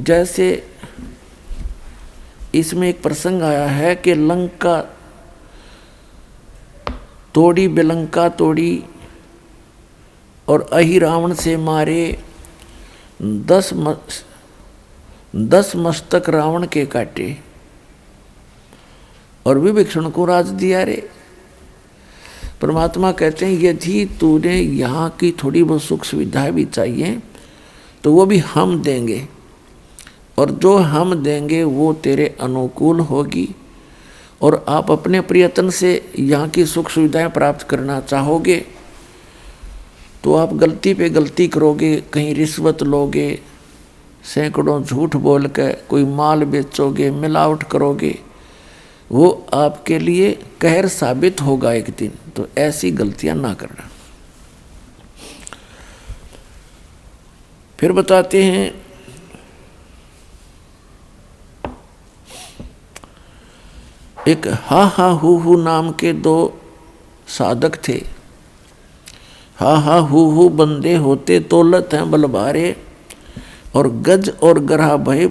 जैसे इसमें एक प्रसंग आया है कि लंका तोड़ी, बिलंका तोड़ी और अहि रावण से मारे 10 मस्तक रावण के काटे और विभीषण को राज दिया रे। परमात्मा कहते हैं यदि तूने यहाँ की थोड़ी बहुत सुख सुविधाएं भी चाहिए तो वो भी हम देंगे, और जो हम देंगे वो तेरे अनुकूल होगी। और आप अपने प्रयत्न से यहाँ की सुख सुविधाएं प्राप्त करना चाहोगे तो आप गलती पे गलती करोगे, कहीं रिश्वत लोगे, सैकड़ों झूठ बोल के कोई माल बेचोगे, मिलावट करोगे, वो आपके लिए कहर साबित होगा एक दिन। तो ऐसी गलतियां ना करना। फिर बताते हैं एक हा हा हु नाम के 2 साधक थे। हा हा हु बंदे होते तोलत हैं बलभारे, और गज और गरहा भय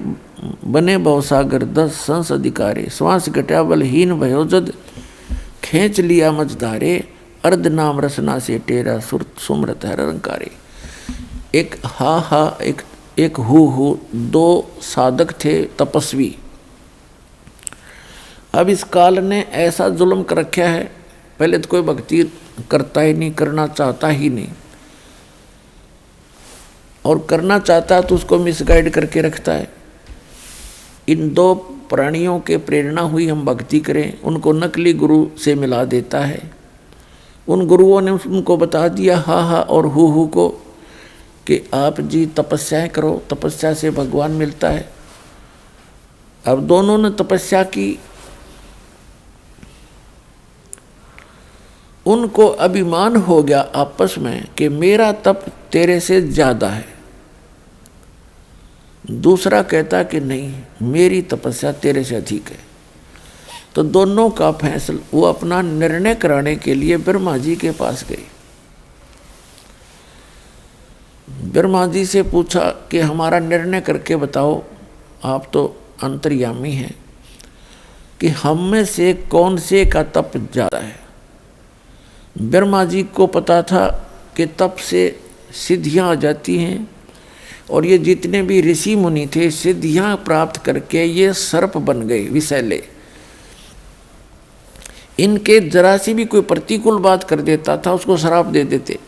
बने भवसागर 10 संस अधिकारे। श्वास घटा बलहीन भयो जद खींच लिया मझधारे, अर्ध नाम रसना से टेरा सुरत सुमरत है रंकारे। एक हा एक हु 2 साधक थे तपस्वी। अब इस काल ने ऐसा जुल्म कर रखा है, पहले तो कोई भक्ति करता ही नहीं, करना चाहता ही नहीं, और करना चाहता तो उसको मिसगाइड करके रखता है। इन 2 प्राणियों के प्रेरणा हुई हम भक्ति करें, उनको नकली गुरु से मिला देता है। उन गुरुओं ने उनको बता दिया हा और हु को कि आप जी तपस्याएं करो, तपस्या से भगवान मिलता है। अब दोनों ने तपस्या की, उनको अभिमान हो गया आपस में कि मेरा तप तेरे से ज्यादा है। दूसरा कहता कि नहीं, मेरी तपस्या तेरे से अधिक है। तो दोनों का फैसला, वो अपना निर्णय कराने के लिए ब्रह्मा जी के पास गए। ब्रह्मा जी से पूछा कि हमारा निर्णय करके बताओ, आप तो अंतर्यामी हैं, कि हम में से कौन से का तप ज्यादा है। ब्रह्मा जी को पता था कि तप से सिद्धियां आ जाती हैं, और ये जितने भी ऋषि मुनि थे सिद्धियां प्राप्त करके ये सर्प बन गए विषैले। इनके जरा सी भी कोई प्रतिकूल बात कर देता था उसको श्राप दे देते,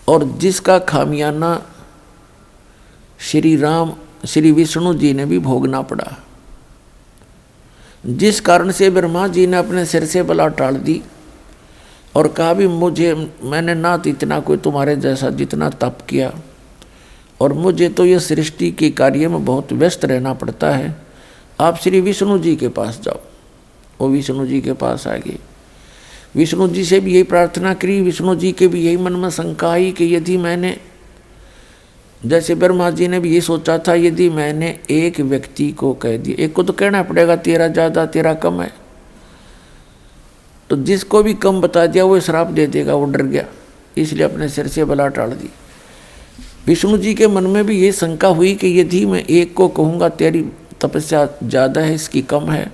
और जिसका खामियाना श्री विष्णु जी ने भी भोगना पड़ा, जिस कारण से ब्रह्मा जी ने अपने सिर से बला टाल दी और कहा भी मैंने ना इतना कोई तुम्हारे जैसा जितना तप किया, और मुझे तो ये सृष्टि के कार्य में बहुत व्यस्त रहना पड़ता है, आप श्री विष्णु जी के पास जाओ। वो विष्णु जी के पास आ गए। विष्णु जी से भी यही प्रार्थना करी। विष्णु जी के भी यही मन में शंका आई कि यदि मैंने, जैसे ब्रह्मा जी ने भी ये सोचा था, यदि मैंने एक व्यक्ति को कह दिया, एक को तो कहना पड़ेगा तेरा ज़्यादा तेरा कम है, तो जिसको भी कम बता दिया वो श्राप दे देगा। वो डर गया, इसलिए अपने सिर से बला टाल दी। विष्णु जी के मन में भी ये शंका हुई कि यदि मैं एक को कहूँगा तेरी तपस्या ज़्यादा है, इसकी कम है,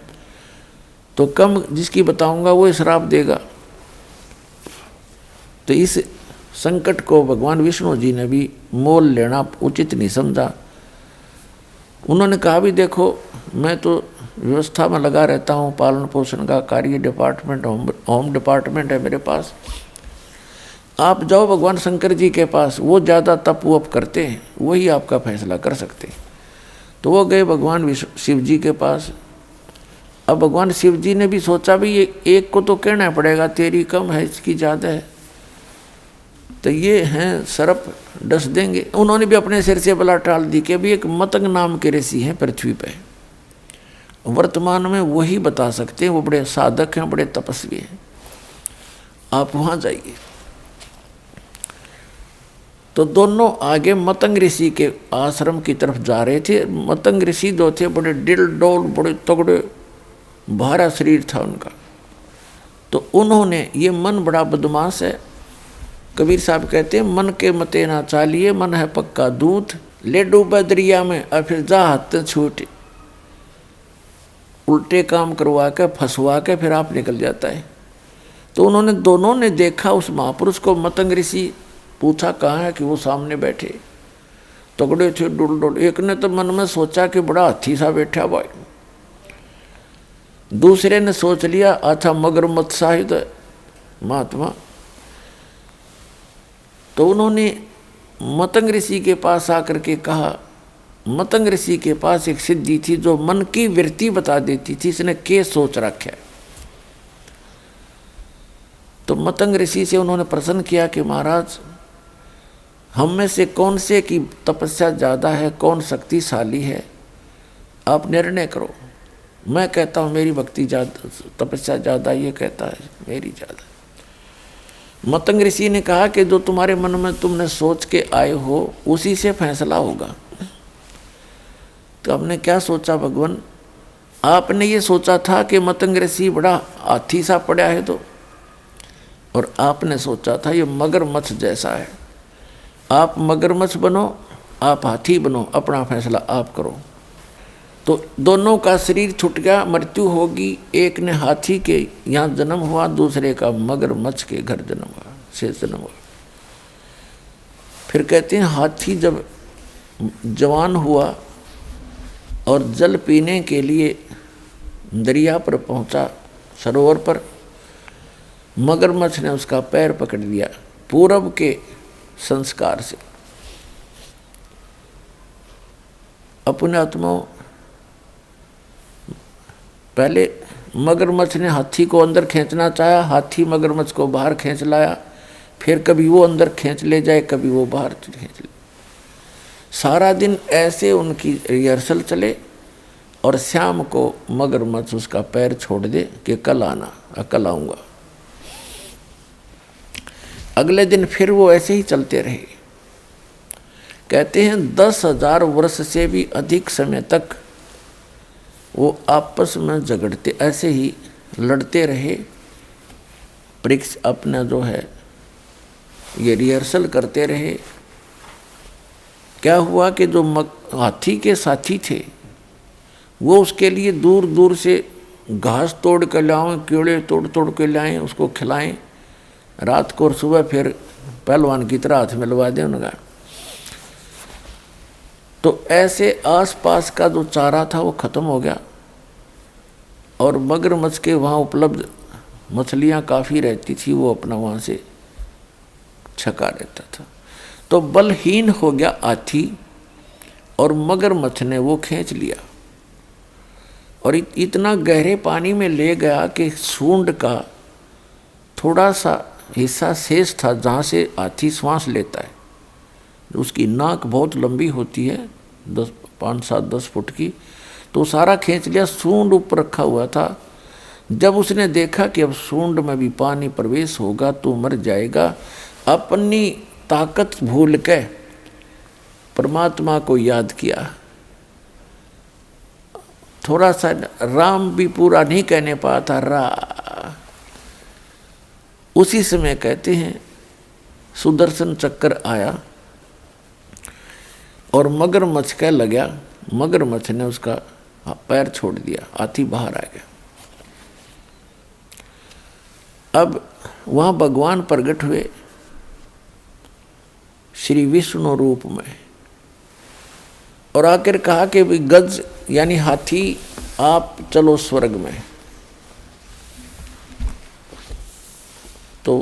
तो कम जिसकी बताऊँगा वो श्राप देगा। तो इस संकट को भगवान विष्णु जी ने भी मोल लेना उचित नहीं समझा। उन्होंने कहा भी देखो, मैं तो व्यवस्था में लगा रहता हूँ, पालन पोषण का कार्य डिपार्टमेंट, होम डिपार्टमेंट है मेरे पास, आप जाओ भगवान शंकर जी के पास, वो ज़्यादा तप वप करते हैं, वही आपका फैसला कर सकते हैं। तो वो गए भगवान शिव जी के पास। अब भगवान शिव जी ने भी सोचा भी ये एक को तो कहना पड़ेगा तेरी कम है, इसकी ज़्यादा है, तो ये हैं सर्प डस देंगे। उन्होंने भी अपने सिर से बला टाल दी कि अभी एक मतंग नाम के ऋषि हैं पृथ्वी पे, वर्तमान में वही बता सकते हैं, वो बड़े साधक हैं, बड़े तपस्वी हैं, आप वहाँ जाइए। तो दोनों आगे मतंग ऋषि के आश्रम की तरफ जा रहे थे। मतंग ऋषि जो थे बड़े डिल डोल, बड़े तगड़े, भारा शरीर था उनका। तो उन्होंने, ये मन बड़ा बदमाश है, कबीर साहब कहते हैं मन के मते ना चालिए, मन है पक्का दूत, ले डूबा दरिया में और फिर जा हाथ छूट, उल्टे काम करवा के फंसवा के फिर आप निकल जाता है। तो उन्होंने दोनों ने देखा उस महापुरुष को। मतंग ऋषि पूछा कहाँ है, कि वो सामने बैठे तगड़े थे डुल डुल। एक ने तो मन में सोचा कि बड़ा हाथी सा बैठा भाई, दूसरे ने सोच लिया अच्छा मगरमच्छ साहिद है महात्मा। तो उन्होंने मतंग ऋषि के पास आकर के कहा, मतंग ऋषि के पास एक सिद्धि थी जो मन की वृत्ति बता देती थी इसने क्या सोच रखा है। तो मतंग ऋषि से उन्होंने प्रश्न किया कि महाराज हम में से कौन से की तपस्या ज़्यादा है, कौन शक्तिशाली है, आप निर्णय करो। मैं कहता हूँ मेरी भक्ति ज़्यादा, तपस्या ज़्यादा, ये कहता है मेरी ज़्यादा। मतंग ऋषि ने कहा कि जो तुम्हारे मन में तुमने सोच के आए हो उसी से फैसला होगा। तो हमने क्या सोचा भगवान, आपने ये सोचा था कि मतंग ऋषि बड़ा हाथी सा पड़ा है तो, और आपने सोचा था ये मगरमच्छ जैसा है। आप मगरमच्छ बनो, आप हाथी बनो, अपना फैसला आप करो। तो दोनों का शरीर छूट गया, मृत्यु होगी। एक ने हाथी के यहाँ जन्म हुआ, दूसरे का मगरमच्छ के घर जन्म हुआ, से जन्म हुआ। फिर कहते हैं हाथी जब जवान हुआ और जल पीने के लिए दरिया पर पहुंचा, सरोवर पर, मगरमच्छ ने उसका पैर पकड़ लिया पूरब के संस्कार से। अपने आत्माओं, पहले मगरमच्छ ने हाथी को अंदर खींचना चाहा, हाथी मगरमच्छ को बाहर खींच लाया, फिर कभी वो अंदर खींच ले जाए, कभी वो बाहर खींच ले। सारा दिन ऐसे उनकी रिहर्सल चले और शाम को मगरमच्छ उसका पैर छोड़ दे कि कल आना, कल आऊँगा। अगले दिन फिर वो ऐसे ही चलते रहे। कहते हैं 10,000 वर्ष से भी अधिक समय तक वो आपस में झगड़ते, ऐसे ही लड़ते रहे। परीक्ष अपना जो है ये रिहर्सल करते रहे। क्या हुआ कि जो हाथी के साथी थे वो उसके लिए दूर दूर से घास तोड़ कर लाएं, कीड़े तोड़ तोड़ के लाएं, उसको खिलाएं रात को, और सुबह फिर पहलवान की तरह हाथ मिलवा दें उनका। तो ऐसे आसपास का जो चारा था वो खत्म हो गया, और मगरमच्छ के वहाँ उपलब्ध मछलियाँ काफ़ी रहती थी, वो अपना वहाँ से छका रहता था। तो बलहीन हो गया हाथी और मगरमच्छ ने वो खींच लिया और इतना गहरे पानी में ले गया कि सूंड का थोड़ा सा हिस्सा शेष था जहाँ से हाथी श्वास लेता है। उसकी नाक बहुत लंबी होती है, 5-7-10 फुट की, तो सारा खींच लिया। सूंड ऊपर रखा हुआ था। जब उसने देखा कि अब सूंड में भी पानी प्रवेश होगा तो मर जाएगा, अपनी ताकत भूल के परमात्मा को याद किया। थोड़ा सा राम भी पूरा नहीं कहने पाता, रा। उसी समय कहते हैं सुदर्शन चक्र आया और मगरमच्छ कह लगा, मगरमच्छ ने उसका पैर छोड़ दिया, हाथी बाहर आ गया। अब वहाँ भगवान प्रकट हुए श्री विष्णु रूप में, और आकर कहा कि गज यानी हाथी आप चलो स्वर्ग में। तो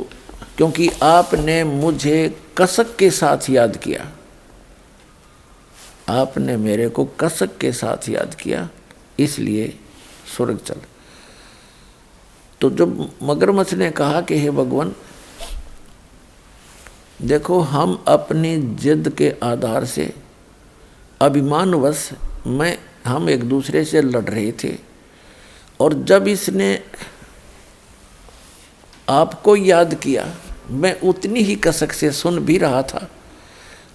क्योंकि आपने मुझे कसक के साथ याद किया, आपने मेरे को कसक के साथ याद किया, इसलिए स्वर्ग चल। तो जब मगरमच्छ ने कहा कि हे भगवान देखो, हम अपनी जिद के आधार से अभिमानवश हम एक दूसरे से लड़ रहे थे, और जब इसने आपको याद किया मैं उतनी ही कसक से सुन भी रहा था,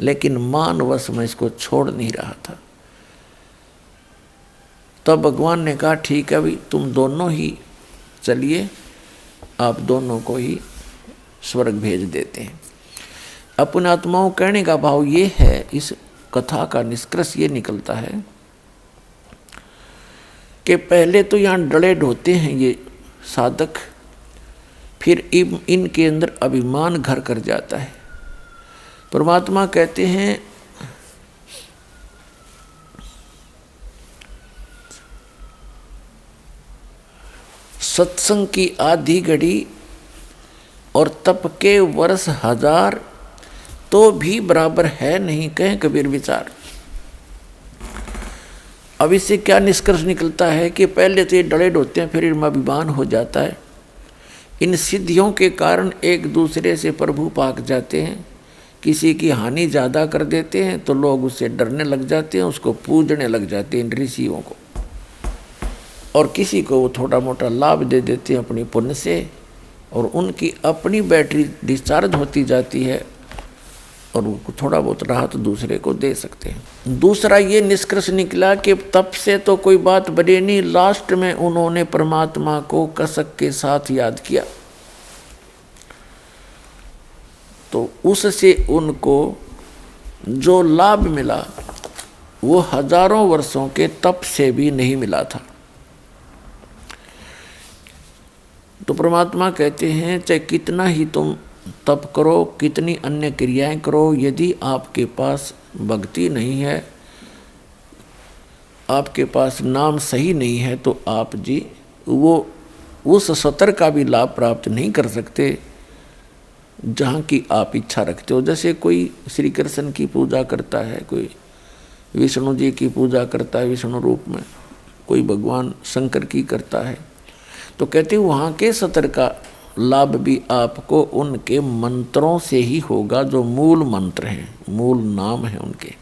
लेकिन मानवश मैं इसको छोड़ नहीं रहा था। तब भगवान ने कहा ठीक है भाई, तुम दोनों ही चलिए, आप दोनों को ही स्वर्ग भेज देते हैं। अपने आत्माओं कहने का भाव ये है इस कथा का निष्कर्ष ये निकलता है कि पहले तो यहाँ डले ढोते हैं ये साधक, फिर इनके अंदर अभिमान घर कर जाता है। परमात्मा कहते हैं सत्संग की आधी घड़ी और तप के वर्ष 1000 तो भी बराबर है नहीं, कहें कबीर विचार। अब इससे क्या निष्कर्ष निकलता है कि पहले तो ये डले ढोते हैं, फिर इनमें अभिमान हो जाता है। इन सिद्धियों के कारण एक दूसरे से प्रभु पाक जाते हैं, किसी की हानि ज़्यादा कर देते हैं तो लोग उससे डरने लग जाते हैं, उसको पूजने लग जाते हैं इन ऋषियों को, और किसी को वो थोड़ा मोटा लाभ दे देते हैं अपनी पुण्य से, और उनकी अपनी बैटरी डिस्चार्ज होती जाती है और वो थोड़ा बहुत राहत दूसरे को दे सकते हैं। दूसरा ये निष्कर्ष निकला कि तप से तो कोई बात बने नहीं, लास्ट में उन्होंने परमात्मा को कसक के साथ याद किया तो उससे उनको जो लाभ मिला वो हजारों वर्षों के तप से भी नहीं मिला था। तो परमात्मा कहते हैं चाहे कितना ही तुम तप करो, कितनी अन्य क्रियाएं करो, यदि आपके पास भक्ति नहीं है, आपके पास नाम सही नहीं है, तो आप जी वो उस सतर का भी लाभ प्राप्त नहीं कर सकते जहाँ की आप इच्छा रखते हो। जैसे कोई श्री कृष्ण की पूजा करता है, कोई विष्णु जी की पूजा करता है विष्णु रूप में, कोई भगवान शंकर की करता है, तो कहते वहाँ के सतर का लाभ भी आपको उनके मंत्रों से ही होगा जो मूल मंत्र हैं, मूल नाम है उनके।